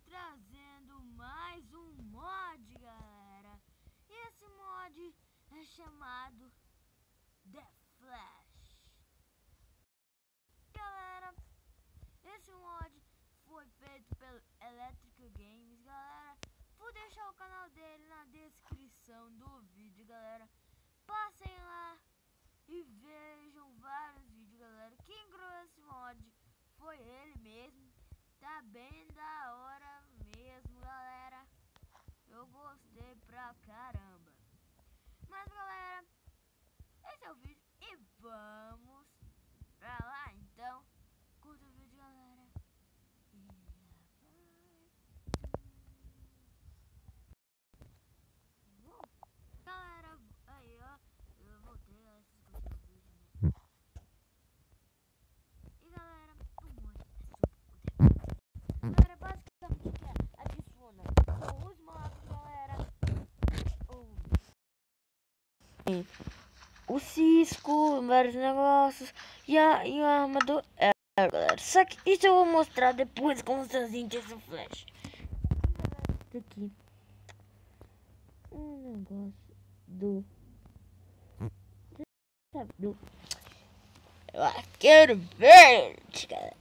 trazendo mais um mod, galera. E esse mod é chamado The Flash. Galera, esse mod foi feito pelo Electric Games, galera. Vou deixar o canal dele na descrição do vídeo, galera. Passem lá e vejam vários vídeos, galera. Quem criou esse mod foi ele mesmo. Tá bem da hora mesmo, galera. Eu gostei pra caramba. Mas, galera, esse é o vídeo e vamos pra lá, então. Curta o vídeo, galera. E galera, aí, ó. Eu voltei, galera. Vocês curtiram o vídeo, né? E, galera, o mod é super poderoso. Galera, basicamente adiciona os mods, galera. O cisco, vários negócios e a armadura, galera. Só que isso eu vou mostrar depois com vocês esse flash. Isso aqui um negócio do arqueiro verde, galera.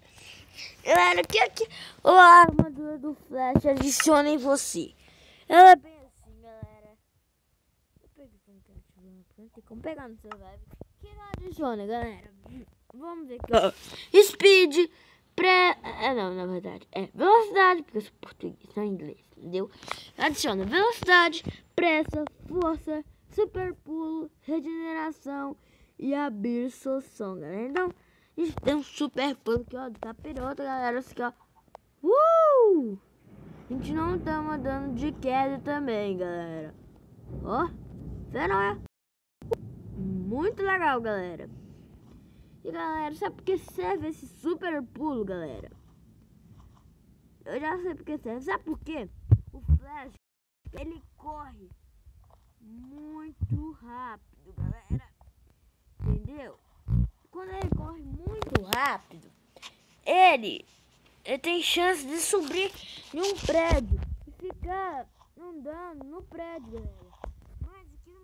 Galera, que aqui a armadura do flash adiciona em você. Ela é bem assim, galera. Eu peguei tem como pegar no celular. Que não adiciona, galera. Vamos ver aqui, ó. Speed, não, na verdade, é velocidade, porque eu sou português, não inglês, entendeu? Adiciona velocidade, pressa, força, super pulo, regeneração e absorção, galera. Então, a gente tem um super pulo aqui, ó, do capiroto, galera. Assim, ó. A gente não toma dano de queda também, galera. Ó, fenomenal. Muito legal, galera. E, galera, sabe por que serve esse super pulo, galera? Eu já sei por que serve. Sabe por quê? O Flash, ele corre muito rápido, galera. Entendeu? Quando ele corre muito rápido, ele tem chance de subir em um prédio e ficar andando no prédio, galera. Mas aqui no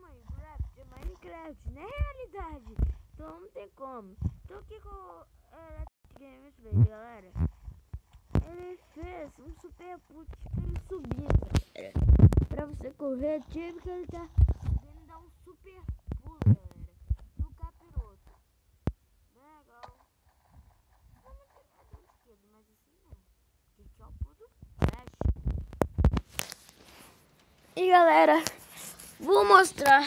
Minecraft, não é realidade. Então não tem como. Então o que o Electric Games fez, galera? Ele fez um super pulo que ele subia, galera. Pra você correr, tipo que ele tá querendo dar um super pulo, galera. No capiroto. Legal. Não é do esquerdo, mas assim não. Porque aqui é o pulo do Flash. E, galera, vou mostrar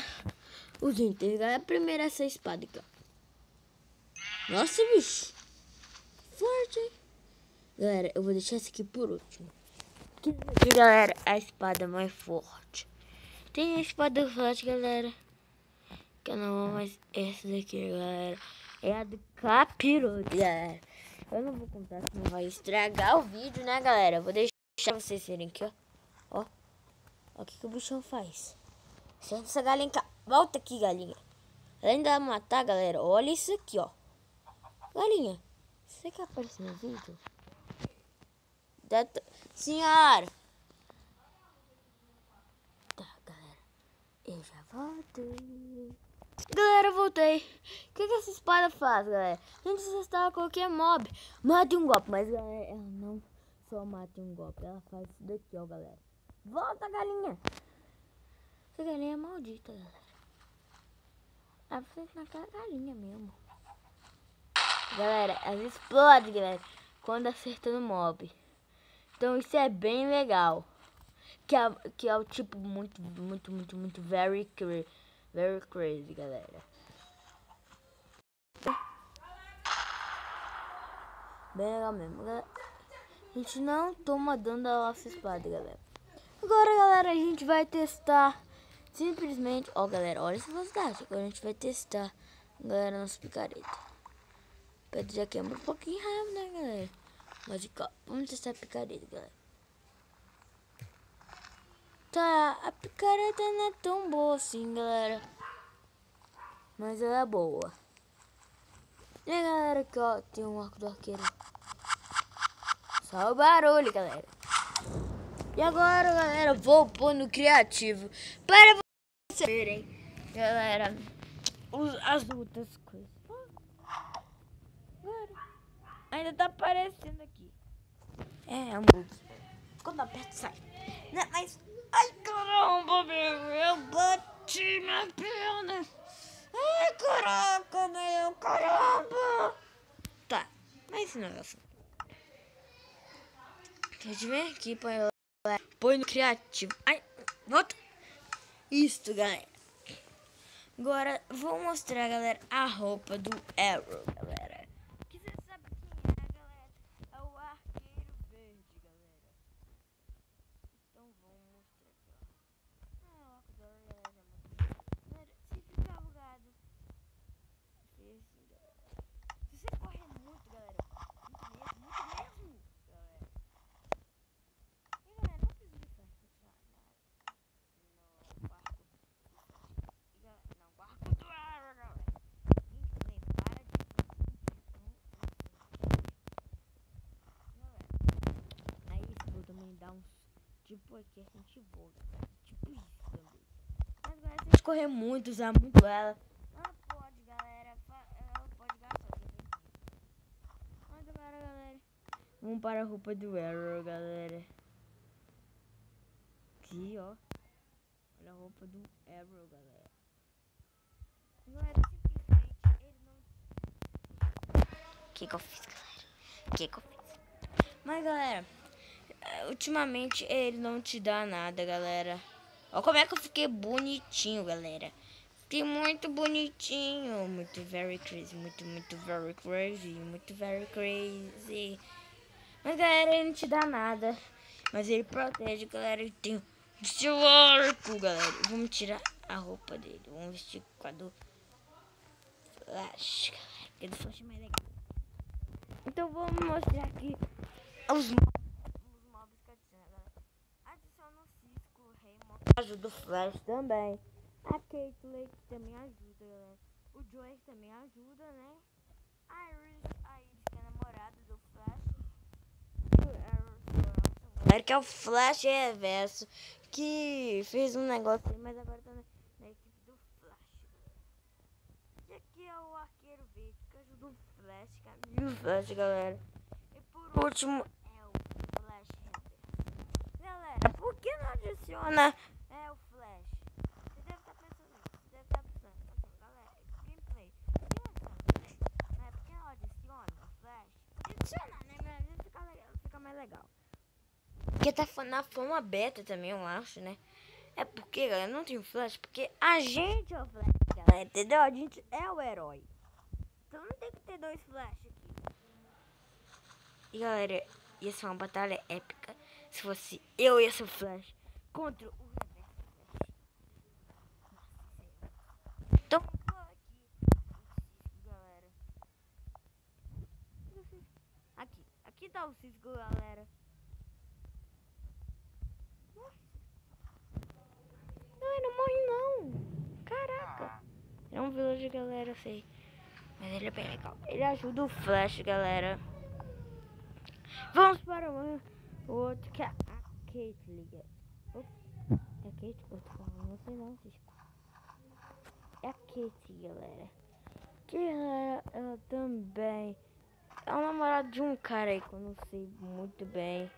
os itens, galera. Primeiro essa espada aqui, ó. Nossa, bicho. Forte, hein? Galera, eu vou deixar essa aqui por último. Aqui, galera, a espada mais forte. Tem a espada forte, galera. Que eu não vou mais. Essa daqui, galera. É a do capiroto, galera. Eu não vou contar, senão vai estragar o vídeo, né, galera? Eu vou deixar vocês verem aqui, ó. Ó. Ó o que o bichão faz. Senta essa galinha cá. Volta aqui, galinha. Além de matar, galera, olha isso aqui, ó. Galinha, você quer aparecer no vídeo? Senhora! Tá, galera. Eu já voltei. Galera, voltei. O que essa espada faz, galera? A gente assustar qualquer mob. Mate um golpe. Mas, galera, ela não só mata um golpe. Ela faz isso daqui, ó, galera. Volta, galinha. Essa galinha é maldita, galera. Ela faz naquela galinha mesmo. Galera, ela explode, galera, quando acerta no mob. Então isso é bem legal. Que é o tipo muito very crazy, galera. Bem legal mesmo, galera. A gente não toma dano da nossa espada, galera. Agora, galera, a gente vai testar simplesmente... Ó, galera, olha essa velocidade. Agora a gente vai testar, galera, nossa picareta. Pedro já queima um pouquinho rápido, né, galera? Mas, ó, vamos testar a picareta, galera. Tá, a picareta não é tão boa assim, galera. Mas ela é boa. E aí, galera, aqui, ó, tem um arco do arqueiro. Só o barulho, galera. E agora, galera, vou pôr no criativo para vocês verem, galera, as outras coisas. Ainda tá aparecendo aqui. É um bug. Quando aperto, sai. Não, mas... Ai, caramba, meu. Eu bati minha perna. Ai, caraca, meu. Caramba. Tá. Mas esse negócio. Deixa eu ver aqui. Põe no criativo. Ai, volta. Isso, galera. Agora, vou mostrar, galera, a roupa do Arrow, galera. Que você sabe quem é, galera? É o Arqueiro Verde, galera. Então, vamos mostrar aqui, ó. Ah, o Arqueiro Verde. Galera, se ficar bugado, assim, galera. Se você correr muito, galera, muito mesmo, galera. E, galera, não precisa de flash pra tirar nada no barco. Não, barco do Arrow, galera. Então, para de... Aí esse vou também dar uns... Tipo aqui a gente voa, tipo isso também. Mas galera, se a gente correr muito, usar muito ela pode, galera. Ela pode gastar. Mas agora, galera, vamos para a roupa do Arrow, galera. Aqui, ó. Olha a roupa do Arrow, galera. Galera, simplesmente ele não... O que eu fiz, galera? O que eu fiz? Mas, galera, ultimamente ele não te dá nada, galera. Olha como é que eu fiquei bonitinho, galera. Fiquei muito bonitinho. Muito very crazy. Muito very crazy. Muito very crazy. Mas, galera, ele não te dá nada. Mas ele protege, galera. Ele tem o seu arco, galera. Vamos tirar a roupa dele. Vamos vestir com a do Flash, galera. Porque do Flash é mais legal. Então, vamos mostrar aqui os mobs que adiciona, galera. Adiciona o Cisco, Raymond, ajuda o Flash também. A Caitlyn também ajuda, galera. O Joey também ajuda, né? A Iris, que é a namorada do Flash. E o Arrow, galera, que é o Flash Reverso, que fez um negócio aí, mas agora tá na equipe do Flash. E aqui é o Arqueiro Verde, que ajuda o Flash, e o Flash, galera. E por último, é o Flash Reverso. Galera, por que não adiciona o Flash? Você deve estar pensando nisso. Você deve estar pensando assim, galera, gameplay. Por que não adiciona o Flash? Por que não adiciona o Flash? Podia adicionar, né? Mas fica mais legal. Porque tá na forma beta também, eu acho, né? É porque, galera, não tem o Flash. Porque a gente é o Flash, galera, entendeu? A gente é o herói. Então não tem que ter dois Flash aqui. E, galera, ia ser uma batalha épica se fosse eu e esse Flash contra o Reverso Flash. Então, vou aqui o Cisco, galera. Aqui tá o Cisco, galera. Não, ele não morre não. Caraca. É um vilão, galera, eu sei. Mas ele é bem legal. Ele ajuda o Flash, galera. Vamos para o outro, que é a Caitlyn. É a Caitlyn que eu tô falando? Não sei não, Cisco. É a Caitlyn, galera. Que ela também é o namorado de um cara aí que eu não sei muito bem.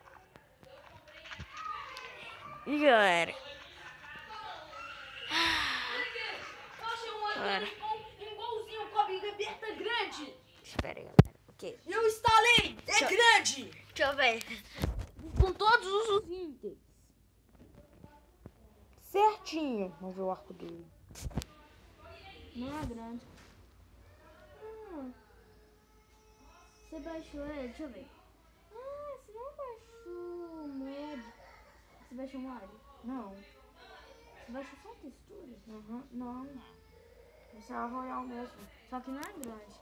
E, galera, Um golzinho com a biga aberta grande. Espera aí, galera. O quê? Eu instalei. É grande. Deixa eu ver. Com todos os itens. Certinho. Vamos ver o arco dele. Não é grande. Você baixou ele? Deixa eu ver. Você não baixou o mod. Você baixou o mod? Não. Você baixou só a textura? Não. Esse é a Royal mesmo. Só que não é grande.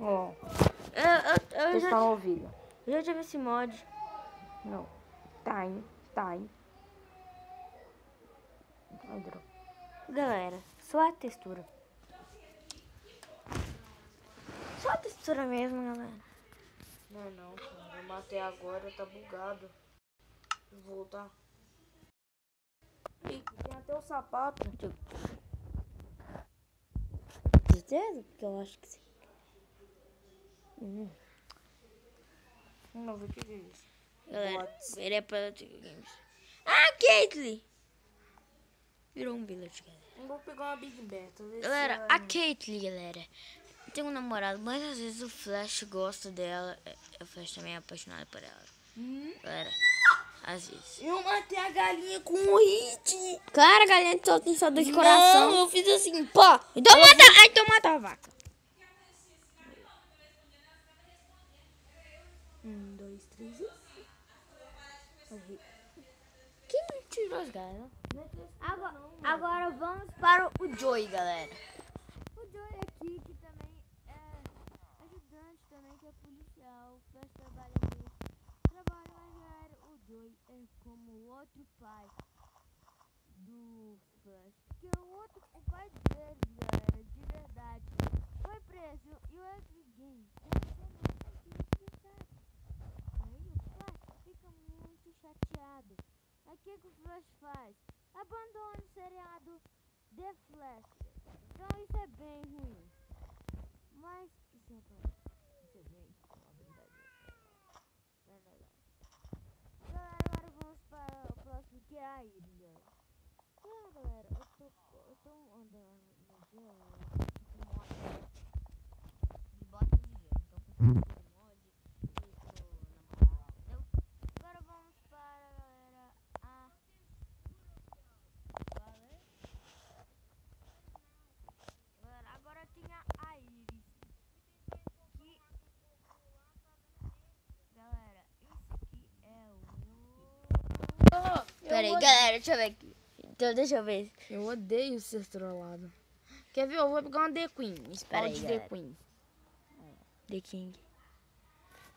Ó, Eu está no vídeo. já tive esse mod. Não. Tá aí. Ai, droga. Galera, só a textura. Só a textura mesmo, galera. Não, eu matei agora, tá bugado. Vou voltar. Ih, tem até o sapato. Certeza? Porque eu acho que sim. Não, o que é isso? Galera, Bots. virei para games. Ah, Caitlyn! Virou um village, galera. Eu vou pegar uma Big Beta. Galera, a Caitlyn, galera, tem um namorado, mas às vezes o Flash gosta dela. O Flash também é apaixonado por ela. Galera, às vezes. Eu matei a galinha com um hit. Claro, a galinha só tem só 2 coração. Não, eu fiz assim, pá. Então mata a vaca. 1, 2, 3 e... Que mentiroso, galera. Agora vamos para o Joey, galera. O Joey aqui, que também é ajudante, também que é policial, faz trabalho mas galera, o Joey é como o outro pai do Flash. Porque o pai dele, galera, de verdade, foi preso e o Epic Games aí o Flash fica muito chateado. Aí o que o Flash faz? Abandona o seriado The Flash. Então isso é bem ruim. Mas isso é bem uma brincadeira. Não é legal. Galera, agora vamos para o próximo, que é a Iris, galera. Galera, eu tô andando no dia, de moto. De bota de gelo. Então com mod e pro namorado, entendeu? Agora vamos para, galera, a... Galera, agora tem a Iris. Que... Galera, esse aqui é o... Pera aí, galera, deixa eu ver aqui. Então, deixa eu ver. Eu odeio ser trollado. Quer ver? Eu vou pegar uma The Queen. Pera aí, Spawn de The galera. Queen. The King.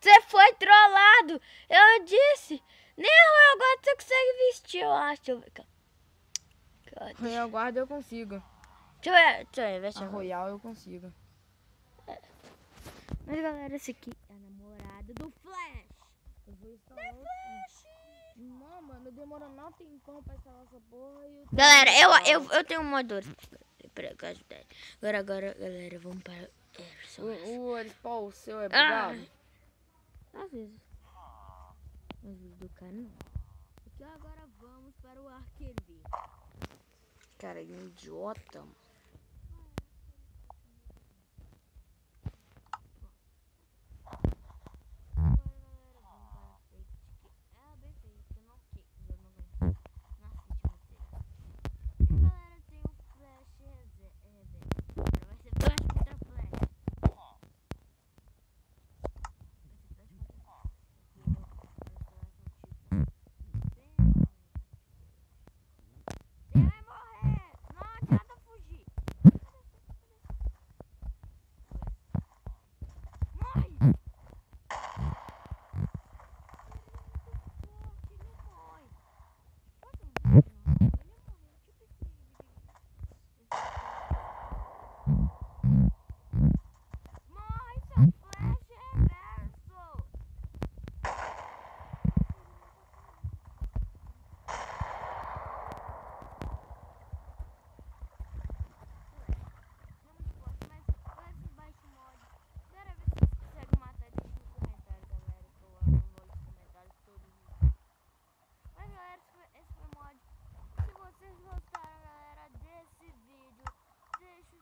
Você foi trollado! Eu disse! Nem a Royal Guard você consegue vestir, eu acho. Deixa eu ver. Calma. Royal Guard eu consigo. Deixa eu ver, veste A a Royal eu consigo. Mas galera, esse aqui é a namorada do Flash. Eu vou instalar o... Não, mano, demora um tempão pra instalar essa porra e eu... Galera, eu tenho um modo pra ajudar. Agora, galera, vamos para... O Spawn seu é bugado? Às vezes. Às vezes do cara não. Então agora vamos para o Arqueiro V. Cara, é um idiota, mano.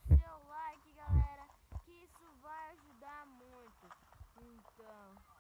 Seu like, galera, que isso vai ajudar muito. Então...